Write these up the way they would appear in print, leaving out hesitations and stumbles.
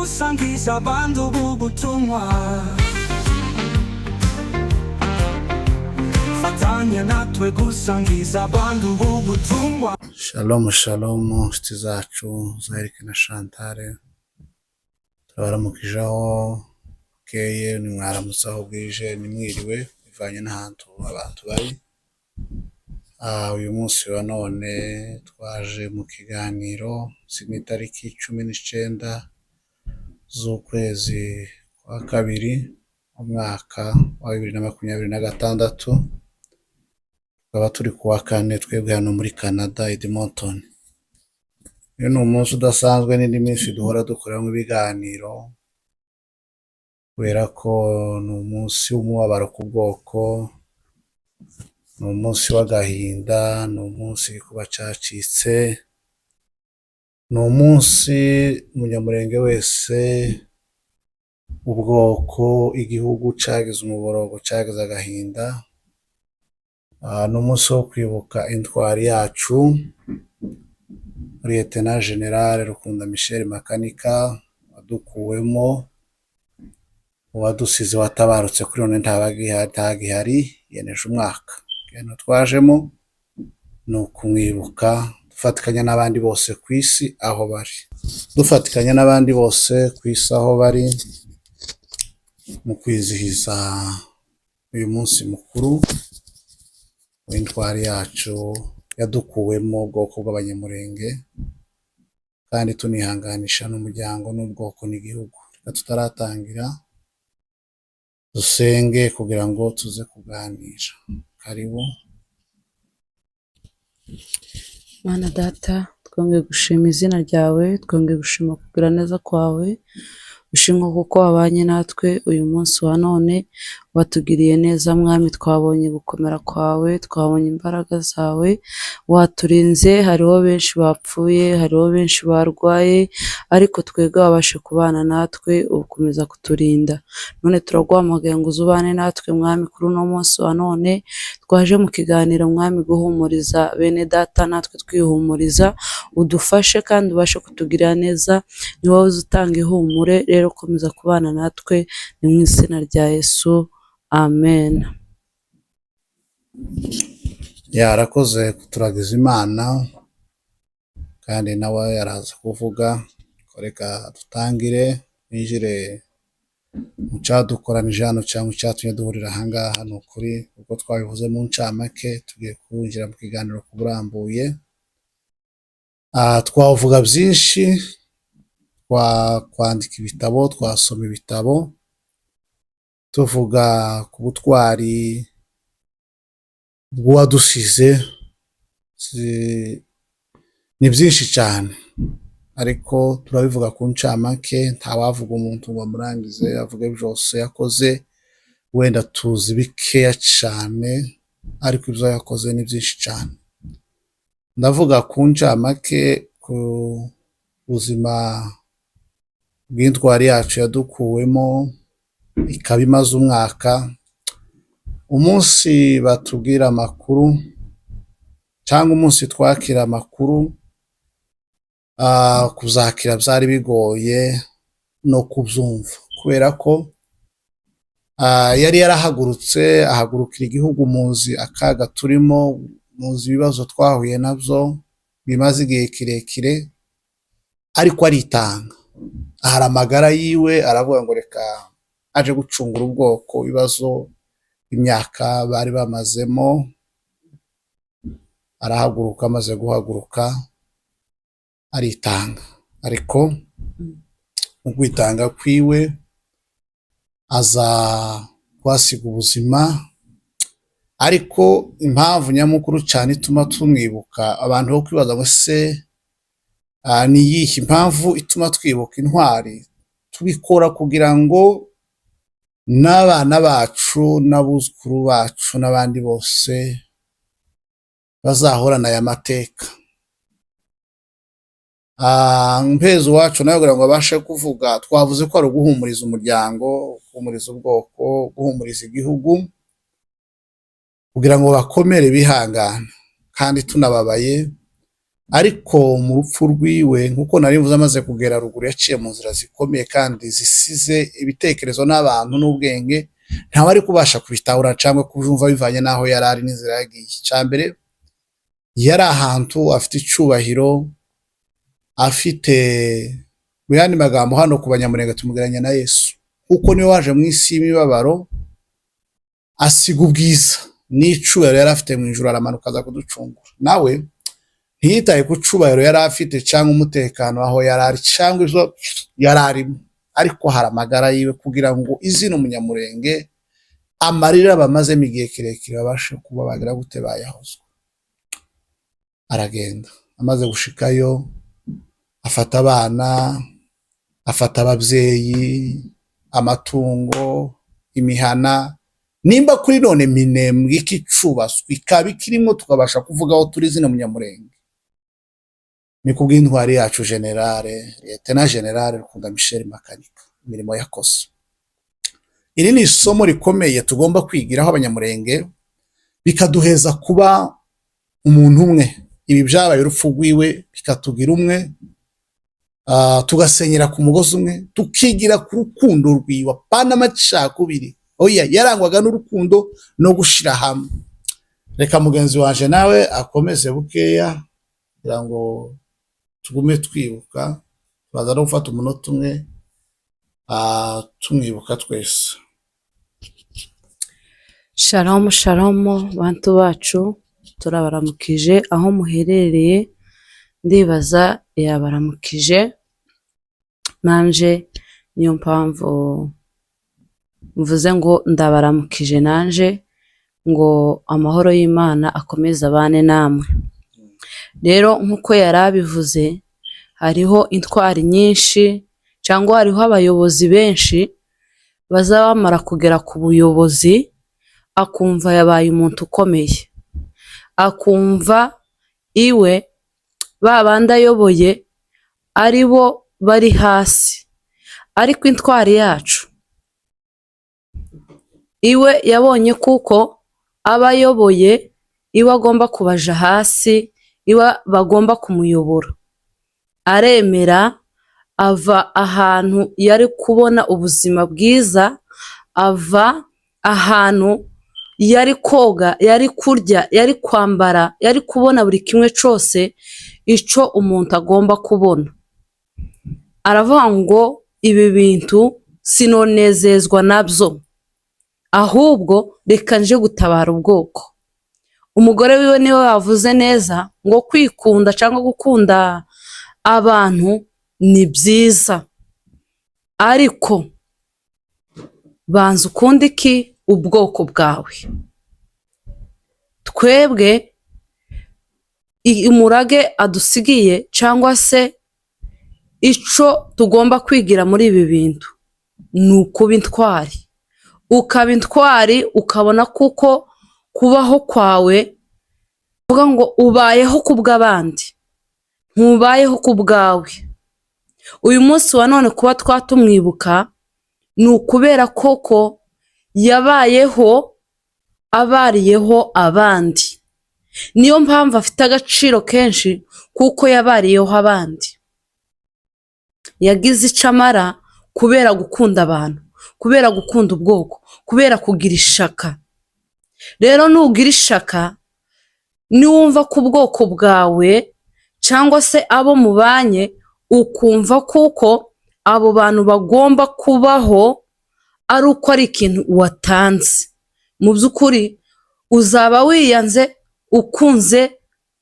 gusangiza abantu ubutumwa. Fatanya natwe gusangiza abantu ubutumwa. Shalom shalom nshuti zacu za Eric na Chantal, turabaramukijeho bukeye, ni mwaramutse aho bwije, ni mwiriwe bivanye n'ahantu abantu bari. Uyu munsi wa none twaje mu kiganiro cy'itariki 19 z'ukwezi kwa kabiri umwaka wa 2026. Tukaba turi kuwa kane twebwe hano muri Canada, Edmonton. Uyu ni umunsi udasanzwe n'indi minsi duhora dukoramo ibiganiro, kubera ko ni umunsi w'umubabaro ku bwoko, ni umunsi w'agahinda, ni umunsi ku bacacitse, ni umunsi umunyamurenge wese, ubwoko, igihugu cagize umuborogo, cagize agahinda. Ni umunsi wo kwibuka intwari yacu Lieutenant General Rukunda Michel Makanika, wadukuwemo, uwadusize, watabarutse kuri none ntagihari, yeneje umwaka. Ibintu twajemo ni ukumwibuka, dufatikanya n'abandi bose ku isi aho bari, mu kwizihiza uyu munsi mukuru w'intwari yacu yadukuwemo ubwoko bw'abanyamurenge, kandi tunihanganisha n'umuryango n'ubwoko n'igihugu. Reka tutaratangira dusenge kugira ngo tuze kuganira. Karibu. Mana Data, twongeye gushima izina ryawe, twongeye gushima kugira neza kwawe, ushimwa kuko wabanye natwe uyu munsi wa none, watugiriye neza Mwami. Twabonye gukomera kwawe, twabonye imbaraga zawe, waturinze. Hariho benshi bapfuye, hariho benshi barwaye, ariko twebwe wabashe kubana natwe, ukomeza kuturinda. None turaguhamagaye ngo uzubane natwe Mwami kuri uno munsi wa none. Twaje mu kiganiro Mwami guhumuriza bene Data, natwe twihumuriza, udufashe kandi ubashe kutugirira neza. Ni wowe uzutanga ihumure, rero komeza kubana natwe, ni mu izina rya Yesu, amen. Yarakoze kuturagiza Imana, kandi nawe yaraza kuvuga. Reka dutangire twinjire mu cyadukoranije hano cyangwa icyatumye duhurira ahangaha. Ni ukuri kuko twabivuze mu ncamake, tugiye kwinjira mu kiganiro ku burambuye. Twavuga byinshi, kwandika ibitabo, twasoma ibitabo tuvuga ku butwari bw'uwadusize. Ni byinshi cyane, ariko turabivuga ku ncamake. Ntawavuga umuntu ngo amurangize avuge byose yakoze, wenda tuzi bikeya cyane, ariko ibyo yakoze ni byinshi cyane. Ndavuga ku ncamake ku buzima bw'intwari yacu yadukuwemo, ikaba imaze umwaka. Umunsi batubwira amakuru cyangwa umunsi twakira amakuru, kuzakira byari bigoye no kubyumva, kubera ko yari yarahagurutse, ahagurukira igihugu. Muzi akaga turimo, muzi ibibazo twahuye nabyo bimaze igihe kirekire, ariko aritanga, ahari amagara yiwe, aravuga ngo reka aje gucungura ubwoko, ibibazo imyaka bari bamazemo. Arahaguruka, amaze guhaguruka aritanga, ariko mu kwitanga kwiwe aza kwasiga ubuzima. Ariko impamvu nyamukuru cyane ituma tumwibuka, abantu bo kwibaza ngo se ni iyihe impamvu ituma twibuka intwari? Tubikora kugira ngo n'abana bacu n'abuzukuru bacu n'abandi bose bazahorana aya mateka. Mpezi wacu nawe kugira ngo abashe kuvuga, twavuze ko ari uguhumuriza umuryango, guhumuriza ubwoko, guhumuriza igihugu, kugira ngo bakomere bihangana, kandi tunababaye ariko mu rupfu rwiwe nk'uko nari mvuze amaze kugera ruguru yaciye mu nzira zikomeye kandi zisize ibitekerezo n'abantu n'ubwenge ntawe ari kubasha kubitahura cyangwa kubyumva bivanye n'aho yari ari n'inzira yagiye. Icya mbere yari ahantu afite icubahiro, afite mu yandi magambo hano ku banyamurenge tumugereranya na Yesu kuko niwe waje mu isi y'imibabaro asiga ubwiza n'icubahiro yari afite mu ijuru aramanuka aza kuducungura. Nawe ntiyitaye ku cubahiro yari afite cyangwa umutekano aho yari ari cyangwa izo yari arimo, ariko hari amagara yiwe kugira ngo izina umunyamurenge amarira bamazemo igihe kirekire babashe kuba bagira gute bayahozwa. Aragenda amaze gushikayo afata abana, afata ababyeyi, amatungo, imihana, nimba kuri none minembwe ikicubaswe ikaba ikirimo tukabasha kuvugaho turi zina munyamurenge ni kubw'intwari yacu generale Lieutenant General Rukunda Michel Makanika imirimo yakoze. Iri ni isomo rikomeye tugomba kwigiraho abanyamurenge bikaduheza kuba umuntu umwe. Ibi byabaye urupfu rwiwe bikatugira umwe, tugasenyera ku mugozi umwe, tukigira ku rukundo rwiwe apana amacakubiri. Oya, yarangwaga n'urukundo no gushira hamwe. Reka mugenzi wanje nawe akomeze bukeya kugira ngo tugume twibuka, baza no gufata umunota umwe tumwibuka twese. Shalom shalom bantu bacu, turabaramukije aho muherereye, ndibaza yabaramukije. Nanje niyo mpamvu mvuze ngo ndabaramukije nanje, ngo amahoro y'Imana akomeze abane namwe. Rero nk'uko yarabivuze, hariho intwari nyinshi cyangwa hariho abayobozi benshi bazabamara kugera ku buyobozi akumva yabaye umuntu ukomeye, akumva iwe babandi ayoboye ari bo bari hasi. Ariko intwari yacu iwe yabonye kuko abayoboye iwe agomba kubaja hasi, iwe bagomba kumuyobora. Aremera ava ahantu yari kubona ubuzima bwiza, ava ahantu yari koga, yari kurya, yari kwambara, yari kubona buri kimwe cyose ico umuntu agomba kubona. Aravuga ngo ibi bintu sinonezezwa nabyo, ahubwo reka nje gutabara ubwoko. Umugore wiwe niwe wavuze neza ngo kwikunda cyangwa gukunda abantu ni byiza, ariko banza ukunda iki? Ubwoko bwawe. Twebwe umurage adusigiye cyangwa se ico tugomba kwigira muri ibi bintu ni ukuba intwari. Ukaba intwari, ukabona kuko kubaho kwawe uvuga ngo ubayeho kubw'abandi, ntubayeho kubwawe. Uyu munsi wa none kuba twatumwibuka ni ukubera koko yabayeho abariyeho abandi. Niyo mpamvu afite agaciro kenshi kuko yabariyeho abandi. Yagize icamara kubera gukunda abantu, kubera gukunda ubwoko, kubera kugira ishaka. Rero nugira ishaka, niwumva ku bwoko bwawe cyangwa se abo mubanye, ukumva kuko abo bantu bagomba kubaho ari uko ari ikintu watanze. Mu by'ukuri uzaba wiyanze, ukunze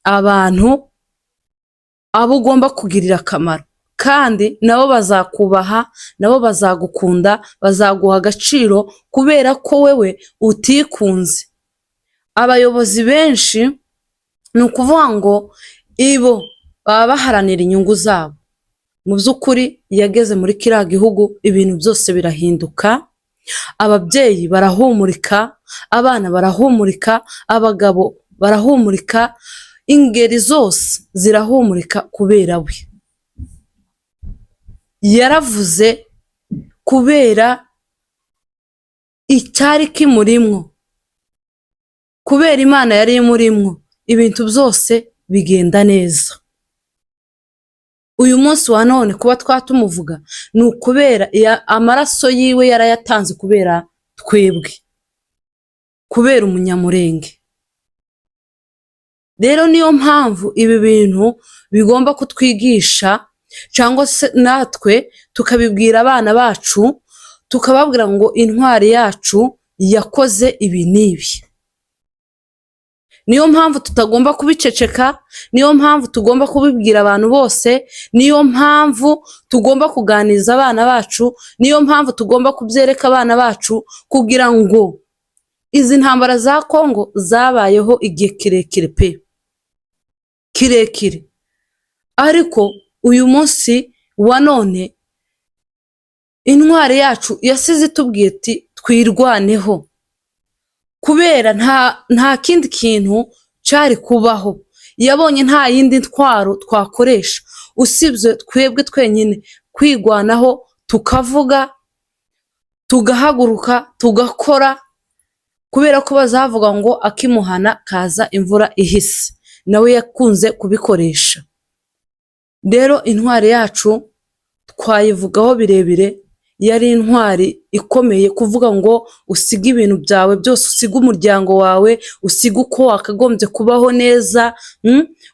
abantu abo ugomba kugirira akamaro, kandi nabo bazakubaha, nabo bazagukunda, bazaguha agaciro kubera ko wewe utikunze. Abayobozi benshi ni ukuvuga ngo ibo baba baharanira inyungu zabo. Mu by'ukuri yageze muri kiriya gihugu ibintu byose birahinduka, ababyeyi barahumurika, abana barahumurika, abagabo barahumurika, ingeri zose zirahumurika kubera we. Yaravuze kubera icyari kimurimwo, kubera Imana yari imurimwo, ibintu byose bigenda neza. uyu munsi wa none kuba twatumuvuga ni ukubera amaraso yiwe yarayatanze kubera twebwe, kubera umunyamurenge. Rero niyo mpamvu ibi bintu bigomba kutwigisha, cyangwa se natwe tukabibwira abana bacu, tukababwira ngo intwari yacu yakoze ibi n'ibi. Niyo mpamvu tutagomba kubiceceka, niyo mpamvu tugomba kubibwira abantu bose, niyo mpamvu tugomba kuganiriza abana bacu, niyo mpamvu tugomba kubyereka abana bacu, kugira ngo izi ntambara za Kongo zabayeho igihe kirekire pe, kirekire. Ariko uyu munsi wa none intwari yacu yasize itubwiye ati twirwaneho, kubera nta kindi kintu cyari kubaho. Yabonye nta yindi ntwaro twakoresha usibye twebwe twenyine kwigwanaho, tukavuga, tugahaguruka, tugakora, kubera ko bazavuga ngo akimuhana kaza imvura ihise, nawe yakunze kubikoresha. Rero intwari yacu twayivugaho birebire, yari intwari ikomeye, kuvuga ngo usige ibintu byawe byose, usige umuryango wawe, usige uko wakagombye kubaho neza,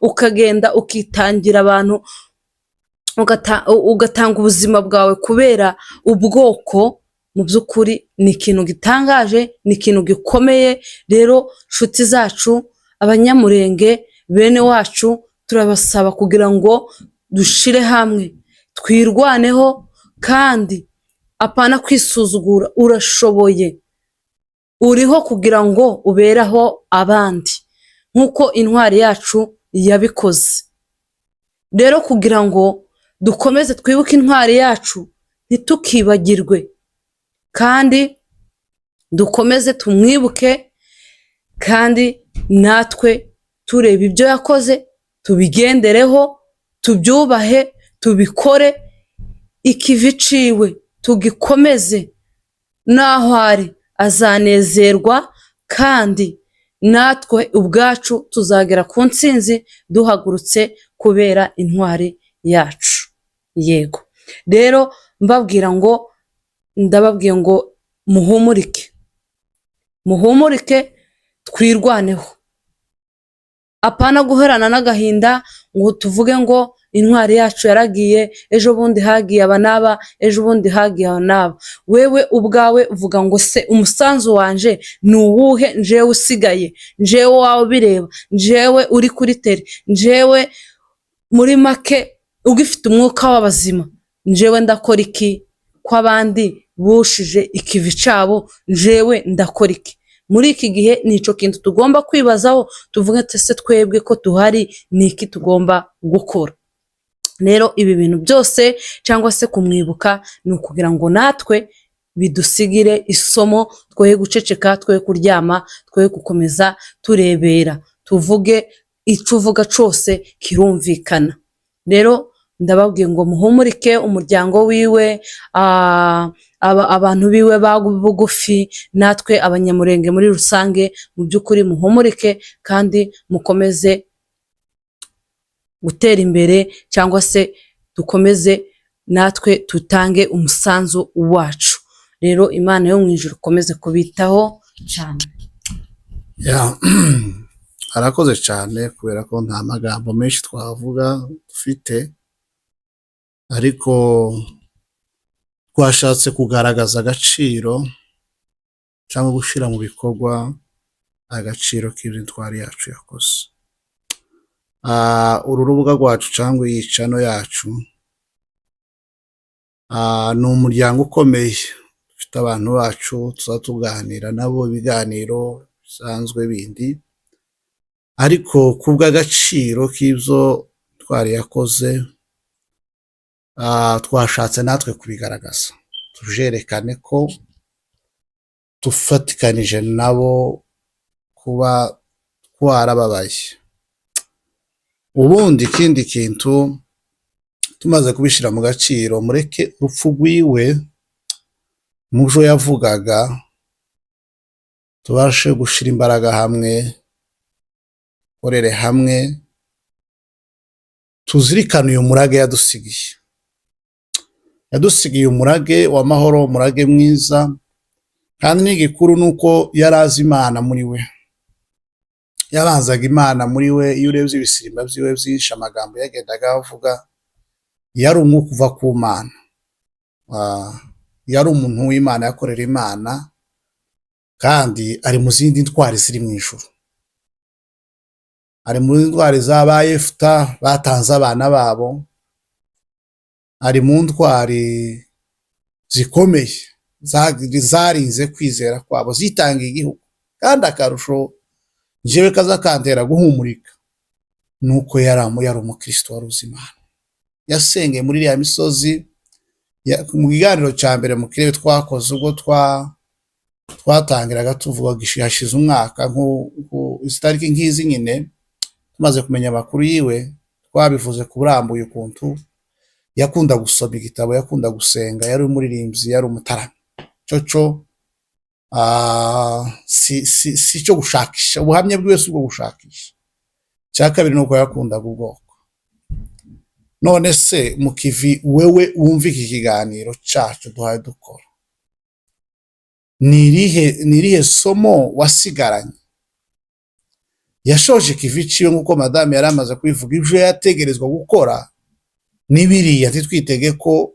ukagenda ukitangira abantu, ugatanga ubuzima bwawe kubera ubwoko. Mu by'ukuri ni ikintu gitangaje, ni ikintu gikomeye. Rero nshuti zacu, abanyamurenge bene wacu, turabasaba kugira ngo dushire hamwe, twirwaneho, kandi apana kwisuzugura. Urashoboye, uriho kugira ngo uberaho abandi nk'uko intwari yacu yabikoze. Rero kugira ngo dukomeze twibuke intwari yacu, ntitukibagirwe, kandi dukomeze tumwibuke, kandi natwe tureba ibyo yakoze tubigendereho, tubyubahe, tubikore, ikivi ciwe tugikomeze. Naho ari azanezerwa, kandi natwe ubwacu tuzagera ku ntsinzi duhagurutse kubera intwari yacu. Yego, rero ndababwiye ngo muhumurike, muhumurike, twirwaneho, apana guherana n'agahinda ngo tuvuge ngo intwari yacu yaragiye, ejo bundi hagiye aba n'aba, ejo bundi hagiye aba n'aba. Wewe ubwawe uvuga ngo se umusanzu wanje ni uwuhe? Njewe usigaye, njewe wawe bireba, njewe uri kuri tere, njewe muri make ugifite umwuka w'abazima, njewe ndakora iki ko abandi bushije ikivi cabo? Njewe ndakora iki? Muri iki gihe nico kintu tugomba kwibazaho, tuvuga ati se twebwe ko tuhari ni iki tugomba gukora? Rero ibi bintu byose, cyangwa se kumwibuka, ni ukugira ngo natwe bidusigire isomo, twoye guceceka, twoye kuryama, twoye gukomeza turebera, tuvuge icyo uvuga cyose kirumvikana. Rero ndababwiye ngo muhumurike, umuryango wiwe, abantu biwe bugufi, natwe abanyamurenge muri rusange, mu by'ukuri muhumurike, kandi mukomeze gutera imbere, cyangwa se dukomeze natwe tutange umusanzu wacu. Rero Imana yo mu ijuru ikomeze kubitaho cyane. arakoze cyane, kubera ko nta magambo menshi twavuga dufite, ariko twashatse kugaragaza agaciro cyangwa gushyira mu bikorwa agaciro k'ibyo intwari yacu yakoze. Uru rubuga rwacu cyangwa iyi channel yacu ni umuryango ukomeye, dufite abantu bacu tuza tuganira nabo ibiganiro bisanzwe bindi, ariko kubw'agaciro k'ibyo twari yakoze, twashatse natwe kubigaragaza, tujerekane ko dufatikanije nabo kuba twarababaye. Ubundi ikindi kintu, tumaze kubishyira mu gaciro, mureke urupfu rwiwe mu byo yavugaga, tubashe gushyira imbaraga hamwe, korere hamwe, tuzirikane uyu murage yadusigiye umurage w'amahoro, umurage mwiza, kandi n'igikuru nuko yari azi Imana muri we, yabanzaga Imana muri we. Iyo urebye ibisimba byiwe byinshi, amagambo yagendaga avuga, yari umwuka uva ku Mana. Yari umuntu w'Imana, yakorera Imana, kandi ari mu zindi ntwari ziri mu ijuru. Ari mu ntwari z'aba Yefuta batanze abana babo, ari mu ntwari zikomeye zarinze kwizera kwabo, zitangiye igihugu. Kandi akarusho njyewe kaza kantera guhumurika nuko yari umukristo wari uzi Imana. Yasengeye muri iriya misozi. Mu kiganiro cya mbere mu kirere twakoze, ubwo twatangiraga tuvuga hashize umwaka itariki nk'izi nyine, tumaze kumenya amakuru yiwe, twabivuze ku burambuye ukuntu yakunda gusoma igitabo, yakunda gusenga, yari umuririmbyi, yari umutaramyi. Cyo si cyo gushakisha, ubuhamya bwiwe si ubwo gushakisha. Cya kabiri nuko yakundaga ubwoko. None se Mukivi, wewe wumva iki kiganiro cyacu duhaye dukora, ni irihe somo wasigaranye? Yashoje ikivi ciwe nk'uko madame yari amaze kubivuga. Ibyo yategerezwa gukora n'ibiriya, ntitwitege ko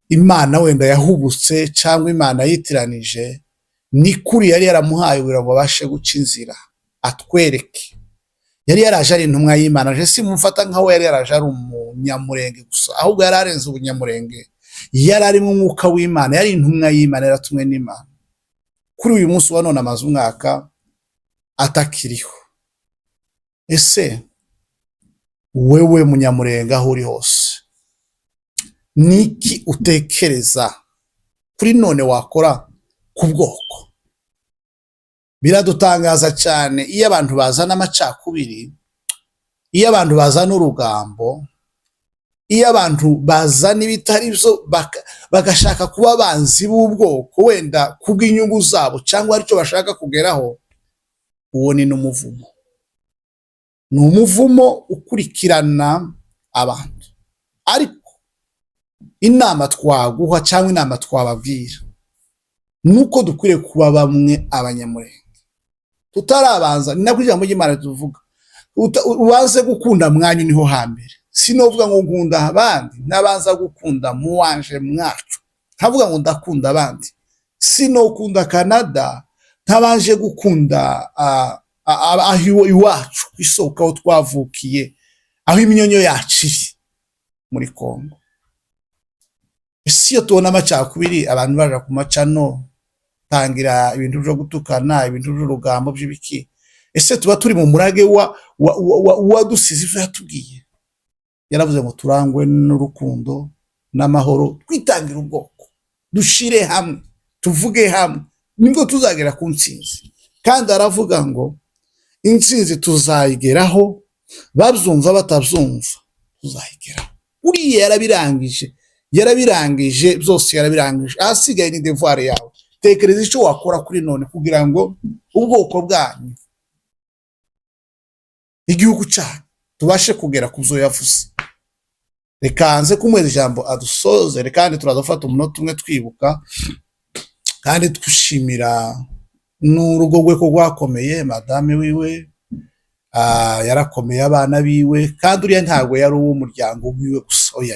Imana wenda yahubutse cyangwa Imana yitiranije. Ni kuri yari yaramuhaye kugira ngo abashe guca inzira, atwereke. Yari yaraje ari intumwa y'Imana. Je simumfata nkaho yari yaraje ari umunyamurenge gusa, ahubwo yari arenze ubunyamurenge. Yari ari mu mwuka w'Imana, yari intumwa y'Imana, yaratumwe n'Imana. Kuri uyu munsi wa none amaze umwaka atakiriho. Ese wewe munyamurenge aho uri hose, niki utekereza kuri none wakora ku bwoko? Biradutangaza cyane iyo abantu bazana amacakubiri, iyo abantu bazana urugambo, iyo abantu bazana ibitari byo, bagashaka kuba abanzi b'ubwoko, wenda kubw'inyungu zabo cyangwa aricyo bashaka kugeraho. Uwo ni n'umuvumo. Ni umuvumo ukurikirana abantu. Ariko inama twaguha cyangwa inama twababwira nuko dukwiriye kuba bamwe abanyamurenge, tutarabanza. Ni nako ijambo ry'Imana tuvuga, ubanze gukunda mwanyu niho hambere. Sinovuga ngo nkunda abandi, nabanza gukunda muwanje mwacu. Ntavuga ngo ndakunda abandi, sinokunda Canada ntabanje gukunda aho iwacu isoko aho twavukiye, aho iminyonyo yacu iri muri Kongo. Isi yo tubona amacakubiri, abantu baje ku macano tangira ibintu byo gutukana, ibintu by'urugambo by'ibiki. Ese tuba turi mu murage wa dusize ivyo yatubwiye? Yaravuze ngo turangwe n'urukundo n'amahoro, twitangira ubwoko, dushire hamwe, tuvuge hamwe, nibwo tuzagera ku ntsinzi. Kandi aravuga ngo intsinzi tuzayigeraho, babyumva batabyumva tuzayigeraho. Uriya yarabirangije byose, yarabirangije. Ahasigaye ni devoir yawe. Tekereza icyo wakora kuri none kugira ngo ubwoko bwanyu, igihugu cyanyu, tubashe kugera ku byo yavuze. Reka nze kumwera ijambo adusoze, kandi turazafata umunota umwe twibuka kandi twishimira n'urugo rwe ko rwakomeye. Madame wiwe yarakomeye, abana biwe, kandi uriya ntabwo yari uw'umuryango wiwe gusa, oya,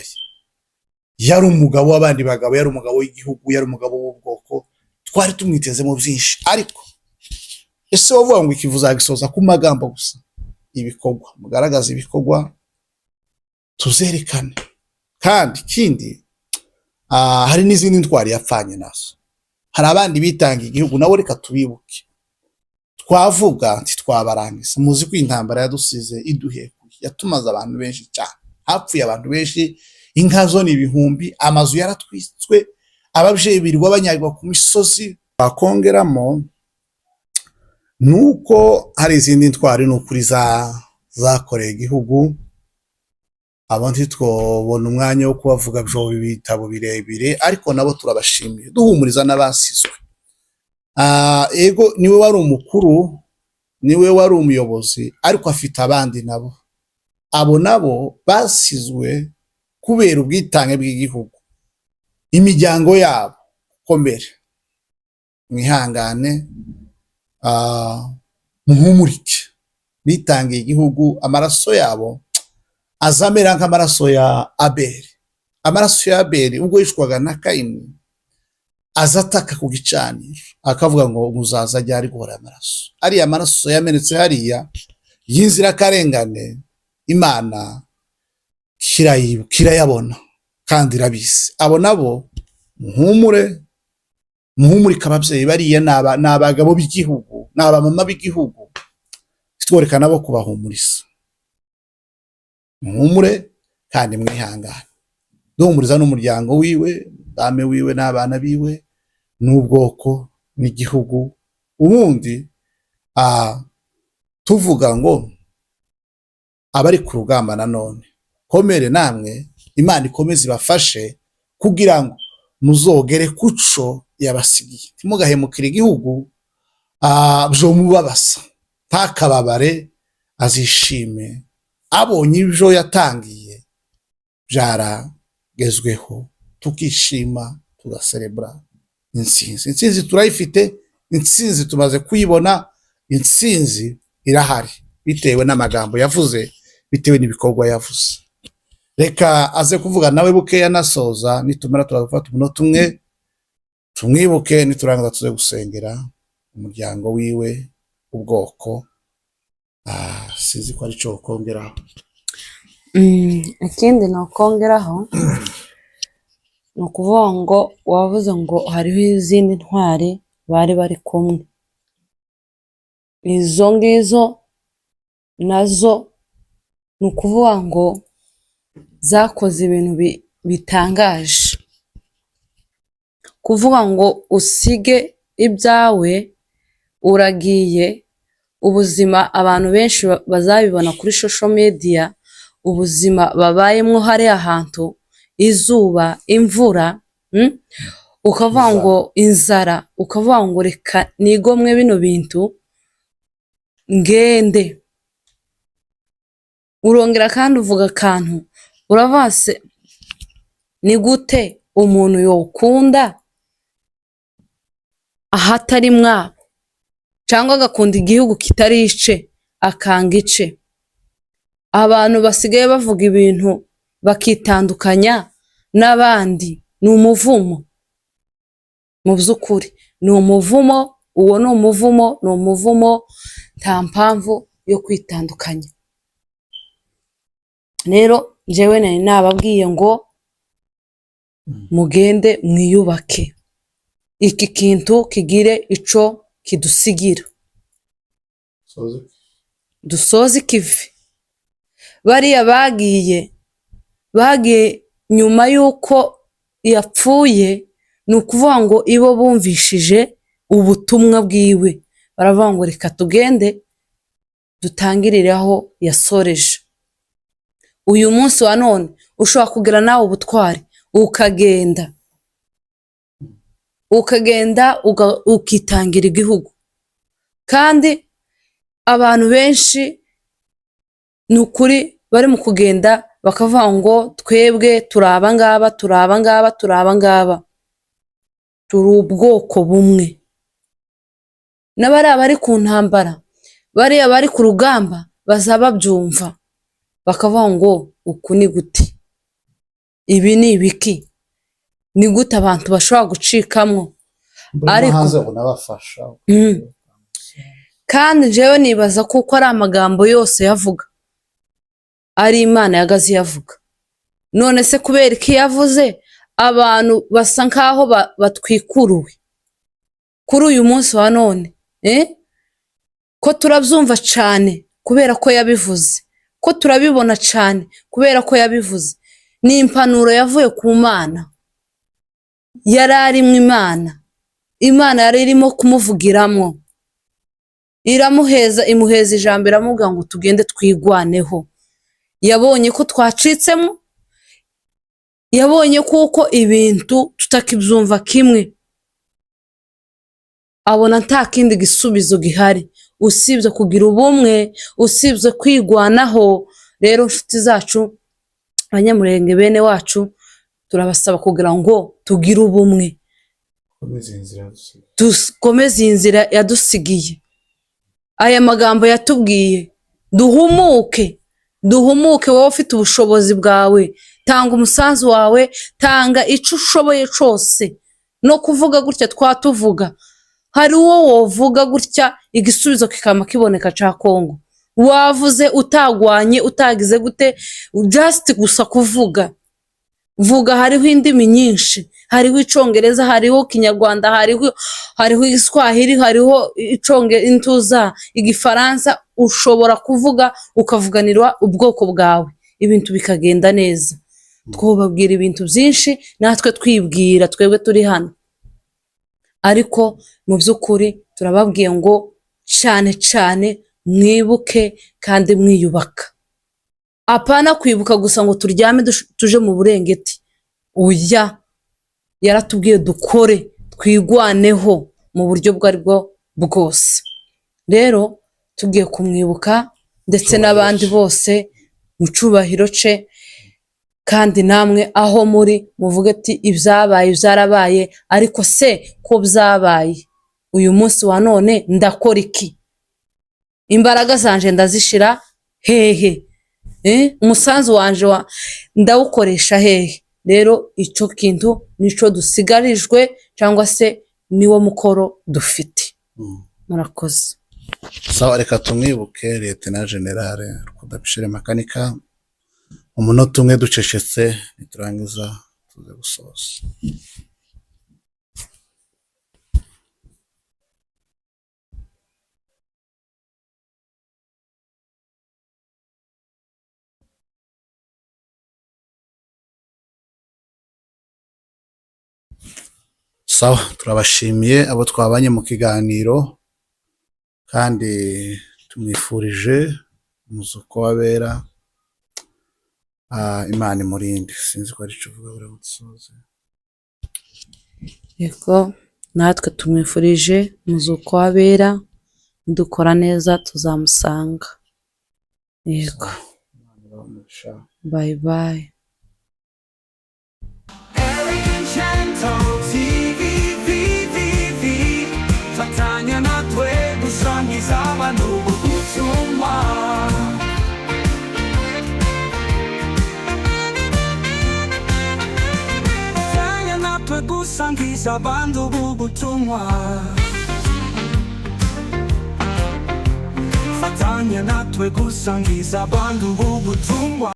yari umugabo w'abandi bagabo, yari umugabo w'igihugu, yari umugabo w'ubwoko. Twari tumwitezemo byinshi. Ariko ese wavuga ngo ikivuza gisoza ku magambo gusa? Ibikorwa, mugaragaza ibikorwa, tuzerekane. Kandi ikindi, hari n'izindi ntwari yapfanye nazo. Hari abandi bitanga igihugu, nabo reka tubibuke. Twavuga ntitwabarangiza. Muzi ko intambara yadusize iduhekuye, yatumaze abantu benshi cyane, hapfuye abantu benshi, inka zo ni ibihumbi, amazu yaratwitswe, ababyeyi birirwa banyagirwa ku misozi. Bakongeramo nuko hari izindi ntwari n'ukuri zakoreye igihugu. Abo ntitwobona umwanya wo kubavuga byo bitabo birebire, ariko nabo turabashimiye, duhumuriza n'abasizwe. Ego niwe wari umukuru, niwe wari umuyobozi, ariko afite abandi nabo abo nabo basizwe kubera ubwitange bw'igihugu, imiryango yabo komere, mwihangane, muhumurike, bitangiye igihugu, amaraso yabo azamera nk'amaraso ya Abeli. Amaraso ya Abeli ubwo yishwaga na Kayini, azataka ku gicaniro akavuga ngo muzaza ryari guhora amaraso. Ariya maraso yamenetse hariya y'inzirakarengane, Imana kirayabona kandi irabizi. Abo nabo muhumurika ababyeyi bariya ni abagabo b'igihugu, ni abamama b'igihugu, tworeka nabo kubahumuriza. Muhumure kandi mwihangane, duhumuriza n'umuryango wiwe, dame wiwe n'abana biwe n'ubwoko n'igihugu. Ubundi tuvuga ngo abari ku rugamba nanone komere namwe, Imana ikomeze ibafashe kugira ngo muzogere kuco yabasigiye. Ntimugahemukire igihugu, vyomubabasa, ntakababare, azishime abonye ibyo yatangiye byaragezweho, tukishima tugaserebura intsinzi. Intsinzi turayifite, intsinzi tumaze kuyibona, intsinzi irahari bitewe n'amagambo yavuze, bitewe n'ibikorwa yavuze. Reka aze kuvuga nawe bukeya nasoza, nitumara turagufata umunota umwe tumwibuke, niturangiza tuze gusengera umuryango wiwe, ubwoko. Sizi ko ari cyo kongeraho. Ikindi nokongeraho ni ukuvuga ngo wavuze ngo hariho izindi ntwari bari bari kumwe, izo ngizo nazo ni ukuvuga ngo zakoze ibintu bitangaje. Kuvuga ngo usige ibyawe uragiye, ubuzima abantu benshi bazabibona kuri social media, ubuzima babayemwo hariya hantu, izuba, imvura, ukavuga ngo inzara, ukavuga ngo reka nigomwe bino bintu ngende. Urongera kandi uvuga akantu, uravase ni gute umuntu yokunda ahatari mwabo, cyangwa agakunda igihugu kitari ice akanga ice. Abantu basigaye bavuga ibintu bakitandukanya n'abandi, ni umuvumo. Mu by'ukuri ni umuvumo, uwo ni umuvumo, ni umuvumo, nta mpamvu yo kwitandukanya. Rero njyewe nari nababwiye ngo mugende mwiyubake, iki kintu kigire ico kidusigira, dusoze ikivi. Bariya bagiye nyuma y'uko yapfuye, ni ukuvuga ngo ibo bumvishije ubutumwa bwiwe, baravuga ngo reka tugende dutangirire aho yasoreje. Uyu munsi wa none ushobora kugira nawe ubutwari ukagenda ukitangira igihugu. Kandi abantu benshi ni ukuri bari mu kugenda bakavuga ngo twebwe turi abangaba, turi abangaba, turi abangaba, turi ubwoko bumwe. N'abariya bari ku ntambara, bariya bari ku rugamba bazababyumva bakavuga ngo uku ni gute, ibi ni ibiki, ni gute abantu bashobora gucikamwo. Ariko kandi jewe nibaza kuko ari amagambo yose yavuga ari Imana yagaze yavuga. None se kubera iki yavuze abantu basa nkaho batwikuruwe kuri uyu munsi wa none, ko turabyumva cyane kubera ko yabivuze, ko turabibona cyane kubera ko yabivuze. Ni impanuro yavuye ku Mana, yari arimo Imana yari irimo kumuvugiramo, imuheza ijambo, iramubwira ngo tugende twigwaneho. Yabonye ko twacitsemo, yabonye kuko ibintu tutakibyumva kimwe, abona nta kindi gisubizo gihari usibye kugira ubumwe, usibye kwigwanaho. rero nshuti zacu, abanyamurenge bene wacu, turabasaba kugira ngo tugire ubumwe, dukomeze iyi nzira yadusigiye, aya magambo yatubwiye, duhumuke, wowe ufite ubushobozi bwawe, tanga umusanzu wawe, tanga icyo ushoboye cyose, no kuvuga gutya twatuvuga, hari uwo wovuga gutya igisubizo kikama kiboneka cya Kongo, wavuze utagwanye utagize gute, just gusa kuvuga, vuga, hariho indimi nyinshi, hariho icyongereza, hariho kinyarwanda, hariho igiswahili, hariho intuza igifaransa, ushobora kuvuga ukavuganirwa ubwoko bwawe, ibintu bikagenda neza. Twubabwira ibintu byinshi natwe twibwira, twebwe turi hano, ariko mu by'ukuri turababwiye ngo cyane cyane mwibuke kandi mwiyubaka, apana kwibuka gusa ngo turyame tuje mu burengeti, oya, yaratubwiye dukore, twigwaneho mu buryo bwo aribwo bwose. Rero tugiye kumwibuka ndetse n'abandi bose mu cyubahiro cye, kandi namwe aho muri muvuge ati ibyabaye byarabaye, ariko se ko byabaye uyu munsi wa none ndakora iki? Imbaraga zanje ndazishira hehe? Umusanzu wanje ndawukoresha hehe? Rero icyo kintu nico dusigarijwe, cyangwa se niwo mukoro dufite. Murakoze. Sawa, reka tumwibuke Lieutenant General Rukudabishire Makanika, umunota umwe ducecetse, niturangiza tuze gusoza. Sawa, turabashimiye abo twabanye mu kiganiro, kandi tumwifurije umuzuko w'abera, Imana imurinde. Sinzi ko ari cyo uvuga buri gusoza. Yego, natwe tumwifurije umuzuko w'abera, dukora neza tuzamusanga. Yego, bye bye. Fatanya natwe gusangiza abantu ubutumwa. Fatanya natwe gusangiza abantu ubutumwa. Fatanya natwe gusangiza abantu ubutumwa.